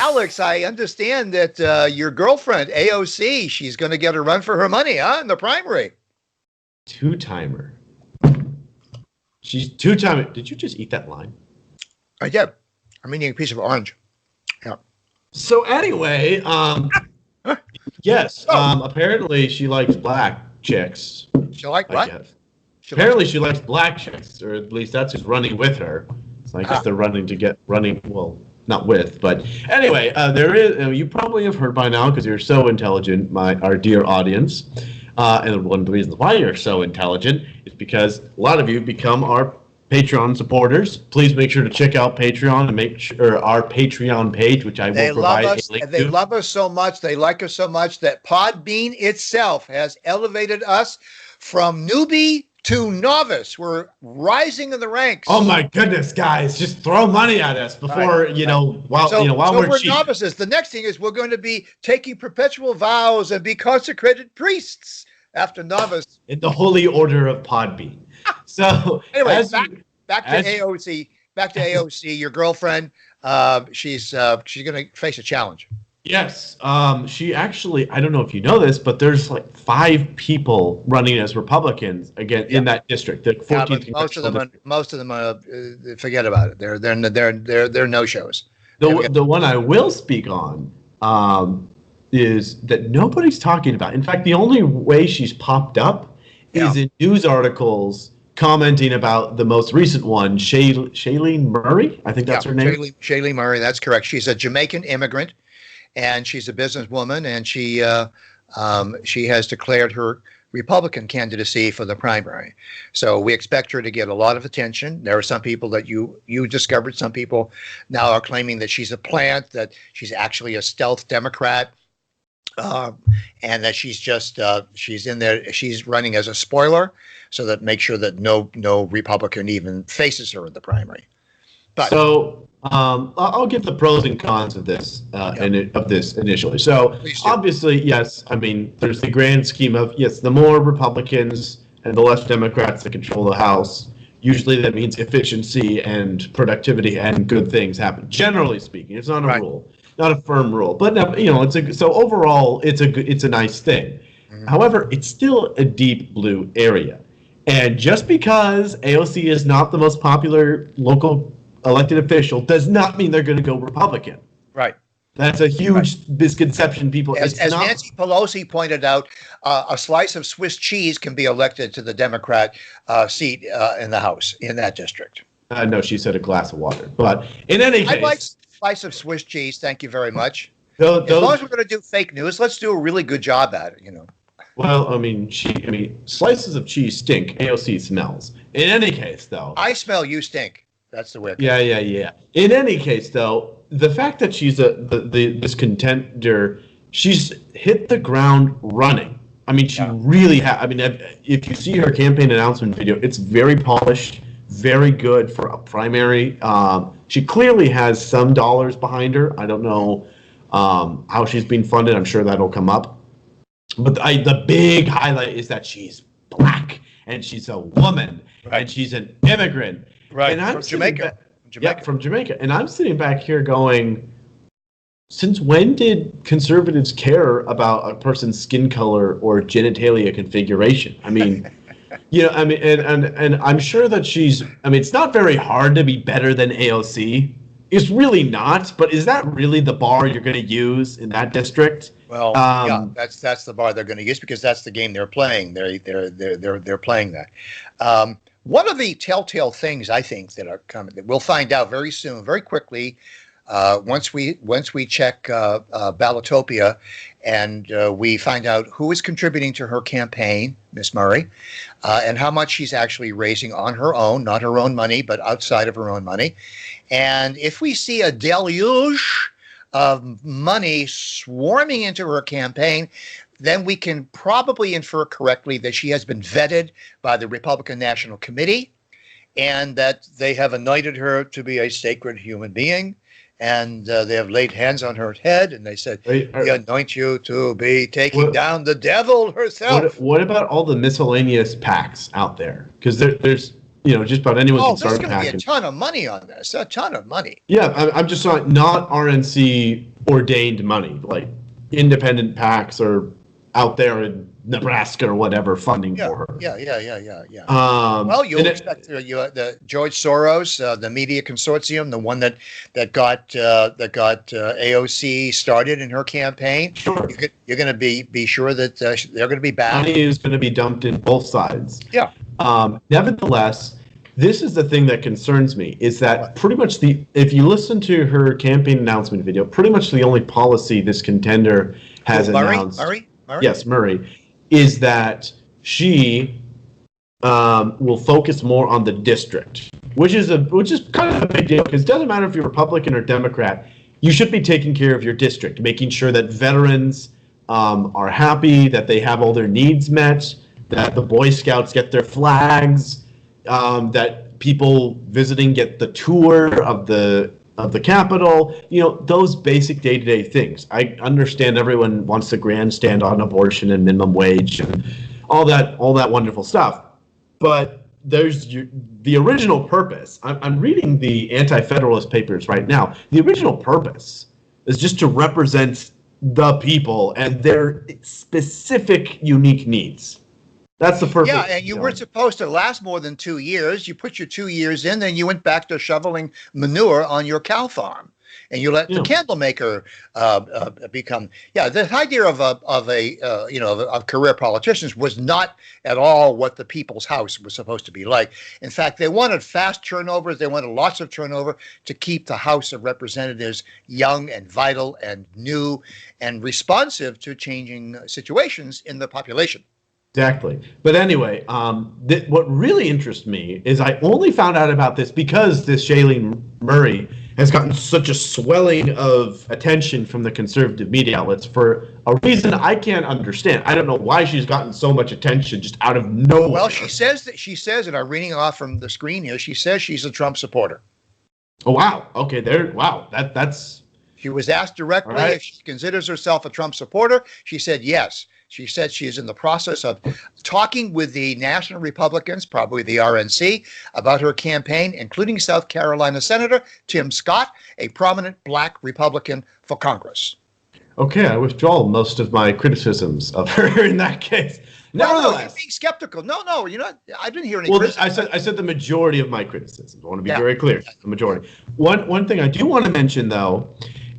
Alex, I understand that your girlfriend, AOC, she's going to get a run for her money, huh, in the primary. Two-timer. She's two-timer. Did you just eat that line? I did. I'm eating a piece of orange. Yeah. So anyway, yes, apparently she likes black chicks. She like what? Apparently she likes black chicks, or at least that's who's running with her. So I guess they're running, well, not with, but anyway, there is, you probably have heard by now because you're so intelligent, our dear audience. And one of the reasons why you're so intelligent is because a lot of you become our Patreon supporters. Please make sure to check out Patreon and make sure our Patreon page, which I will provide a link to. They love us so much, they like us so much that Podbean itself has elevated us from newbie to novice. We're rising in the ranks. Oh my goodness, guys! Just throw money at us before while we're cheap. Novices. The next thing is we're going to be taking perpetual vows and be consecrated priests after novice in the holy order of Podbean. So anyway, back to AOC. Back to AOC. Your girlfriend. She's going to face a challenge. Yes. She actually. I don't know if you know this, but there's like 5 people running as Republicans again in that district. The 14th most of them forget about it. They're no shows. The one I will speak on is that nobody's talking about. In fact, the only way she's popped up is in news articles commenting about the most recent one, Shailene Murray. I think that's her name. Shailene Murray, that's correct. She's a Jamaican immigrant, and she's a businesswoman, and she has declared her Republican candidacy for the primary. So we expect her to get a lot of attention. There are some people that you discovered. Some people now are claiming that she's a plant, that she's actually a stealth Democrat. And that she's in there. She's running as a spoiler, so that make sure that no Republican even faces her in the primary. But so I'll give the pros and cons of this of this initially. So obviously, yes, I mean there's the grand scheme of the more Republicans and the less Democrats that control the House. Usually that means efficiency and productivity and good things happen. Generally speaking, it's not a rule. Not a firm rule, but overall it's a nice thing. Mm-hmm. However, it's still a deep blue area, and just because AOC is not the most popular local elected official does not mean they're going to go Republican. Right. That's a huge misconception. People, as Nancy Pelosi pointed out, a slice of Swiss cheese can be elected to the Democrat seat in the House in that district. No, she said a glass of water, but in any case. Slice of Swiss cheese, thank you very much. As long as we're going to do fake news, let's do a really good job at it, Well, I mean, slices of cheese stink. AOC smells. In any case, though. I smell, you stink. That's the way. Yeah. In any case, though, the fact that she's this contender, she's hit the ground running. I mean, she really has. I mean, if you see her campaign announcement video, it's very polished. Very good for a primary. She clearly has some dollars behind her. I don't know how she's being funded. I'm sure that'll come up. But the big highlight is that she's black and she's a woman and she's an immigrant. Right. And I'm from Jamaica. From Jamaica. And I'm sitting back here going, since when did conservatives care about a person's skin color or genitalia configuration? I mean. And I'm sure that it's not very hard to be better than AOC. It's really not, but is that really the bar you're going to use in that district? Well, that's the bar they're going to use because that's the game they're playing. They're playing that. One of the telltale things I think that are coming that we'll find out very soon, very quickly, once we check Ballotopia and we find out who is contributing to her campaign, Miss Murray, and how much she's actually raising on her own, not her own money, but outside of her own money. And if we see a deluge of money swarming into her campaign, then we can probably infer correctly that she has been vetted by the Republican National Committee and that they have anointed her to be a sacred human being. And they have laid hands on her head, and they said, "We anoint you to be taking down the devil herself." What about all the miscellaneous PACs out there? Because there's just about anyone Oh, can there's start a going to be PAC. a ton of money on this. A ton of money. Yeah, I'm just not RNC ordained money, like independent PACs or out there in Nebraska or whatever funding for her. Yeah. Um, Well, you'll and expect the George Soros, the media consortium, the one that got AOC started in her campaign. Sure. You're going to be sure that they're going to be back. Money is going to be dumped in both sides. Yeah. Nevertheless, this is the thing that concerns me, is that pretty much if you listen to her campaign announcement video, pretty much the only policy this contender has announced. Murray? Yes, Murray, is that she will focus more on the district, which is kind of a big deal, because it doesn't matter if you're Republican or Democrat, you should be taking care of your district, making sure that veterans are happy, that they have all their needs met, that the Boy Scouts get their flags, that people visiting get the tour of the Capitol, those basic day-to-day things. I understand everyone wants to grandstand on abortion and minimum wage and all that wonderful stuff, but there's the original purpose. I'm reading the anti-federalist papers right now. The original purpose is just to represent the people and their specific, unique needs. That's the purpose. Yeah, and you weren't supposed to last more than 2 years. You put your 2 years in, then you went back to shoveling manure on your cow farm, and you let the candle maker become. Yeah, the idea of career politicians was not at all what the People's House was supposed to be like. In fact, they wanted fast turnovers. They wanted lots of turnover to keep the House of Representatives young and vital and new and responsive to changing situations in the population. Exactly. But anyway, what really interests me is I only found out about this because this Shailene Murray has gotten such a swelling of attention from the conservative media outlets for a reason I can't understand. I don't know why she's gotten so much attention just out of nowhere. Well, she says, and I'm reading off from the screen here, she says she's a Trump supporter. Oh, wow. Okay, that's... She was asked directly if she considers herself a Trump supporter. She said yes. She said she is in the process of talking with the national Republicans, probably the RNC, about her campaign, including South Carolina Senator Tim Scott, a prominent black Republican for Congress. Okay, I withdraw most of my criticisms of her in that case. Nevertheless, no, you're being skeptical. No, you're not. I didn't hear any criticism. I said the majority of my criticisms. I want to be very clear. The majority. One thing I do want to mention, though,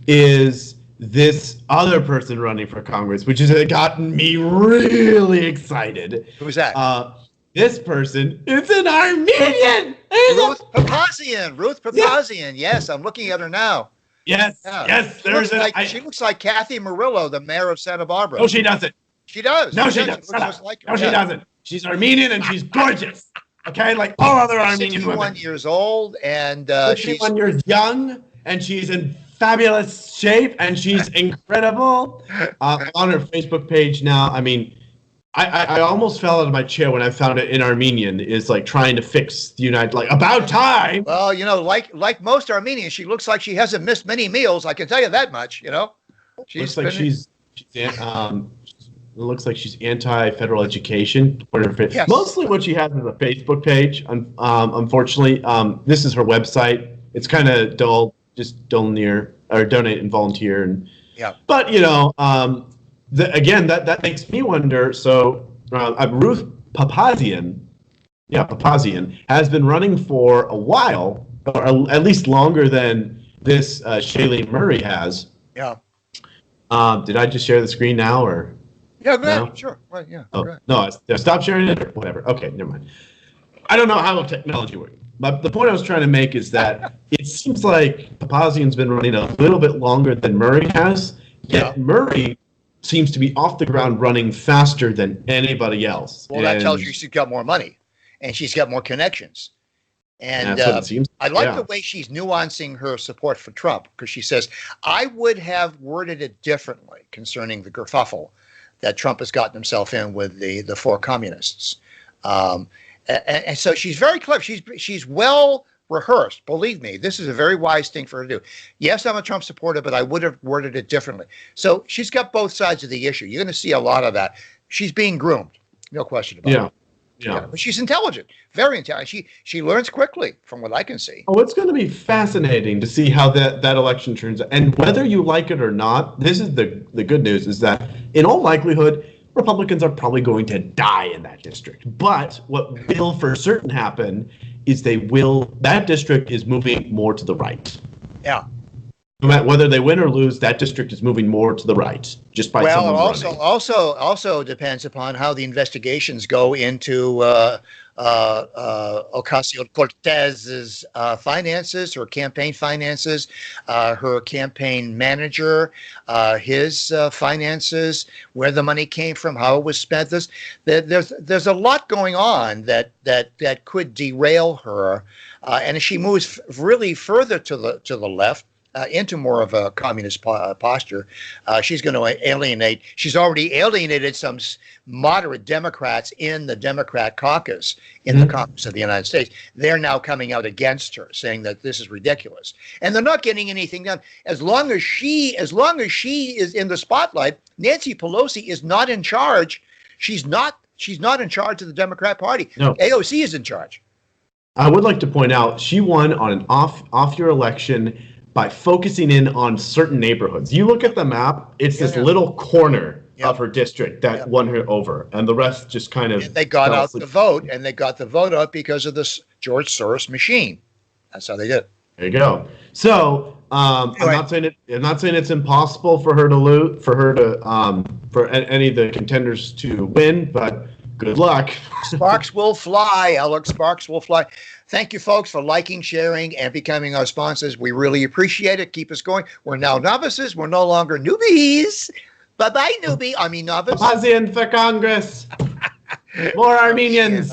is this other person running for Congress, which has gotten me really excited. Who's that? This person is an Armenian. Ruth Papazian. Yes, I'm looking at her now. Yes. She looks like Kathy Murillo, the mayor of Santa Barbara. No, she doesn't. She does. No, she doesn't. She doesn't. She's Armenian and she's gorgeous. Okay, like all other Armenian women. 61 years old and 61 years young, and she's in fabulous shape, and she's incredible. On her Facebook page now, I mean, I almost fell out of my chair when I found it in Armenian is like trying to fix the United, like about time. Well, like most Armenians, she looks like she hasn't missed many meals. I can tell you that much. Looks like she's looks like she's anti-federal education. Yes. Mostly what she has is a Facebook page. Unfortunately, this is her website. It's kind of dull. Just donate and volunteer, but again that makes me wonder. So Ruth Papazian, has been running for a while, or at least longer than this Shailene Murray has. Yeah. Did I just share the screen now, or? Yeah, go ahead. Sure. Right. Yeah. Oh, no, I stopped sharing it, or whatever. Okay, never mind. I don't know how technology works. But the point I was trying to make is that it seems like Papazian's been running a little bit longer than Murray has, yet Murray seems to be off the ground running faster than anybody else. Well, that tells you she's got more money, and she's got more connections. And that's what it seems. I like the way she's nuancing her support for Trump, because she says, I would have worded it differently concerning the kerfuffle that Trump has gotten himself in with the four communists. And so she's very clever. She's well rehearsed. Believe me, this is a very wise thing for her to do. Yes, I'm a Trump supporter, but I would have worded it differently. So she's got both sides of the issue. You're going to see a lot of that. She's being groomed. No question about it. Yeah. But she's intelligent, very intelligent. She learns quickly, from what I can see. Oh, it's going to be fascinating to see how that election turns out. And whether you like it or not, this is the good news, is that in all likelihood, Republicans are probably going to die in that district. But what will for certain happen is that district is moving more to the right. Yeah. No matter whether they win or lose, that district is moving more to the right, just by someone running. Also depends upon how the investigations go into Ocasio-Cortez's finances, her campaign finances, her campaign manager, his finances, where the money came from, how it was spent. There's a lot going on that could derail her, and if she moves really further to the left, into more of a communist posture, she's going to alienate. She's already alienated some moderate Democrats in the Democrat caucus in the Congress of the United States. They're now coming out against her, saying that this is ridiculous, and they're not getting anything done. As long as she is in the spotlight, Nancy Pelosi is not in charge. She's not in charge of the Democrat Party. No. AOC is in charge. I would like to point out she won on an off-year election by focusing in on certain neighborhoods. You look at the map, it's this little corner of her district that won her over, and the rest just kind of... And they got out the vote, and they got the vote out because of this George Soros machine. That's how they did it. There you go. So I'm not saying it's impossible for her to lose, for any of the contenders to win, but good luck. Sparks will fly, Alex. Sparks will fly. Thank you, folks, for liking, sharing, and becoming our sponsors. We really appreciate it. Keep us going. We're now novices. We're no longer newbies. Bye-bye, newbie. I mean, novice. Pazian for Congress. More Armenians.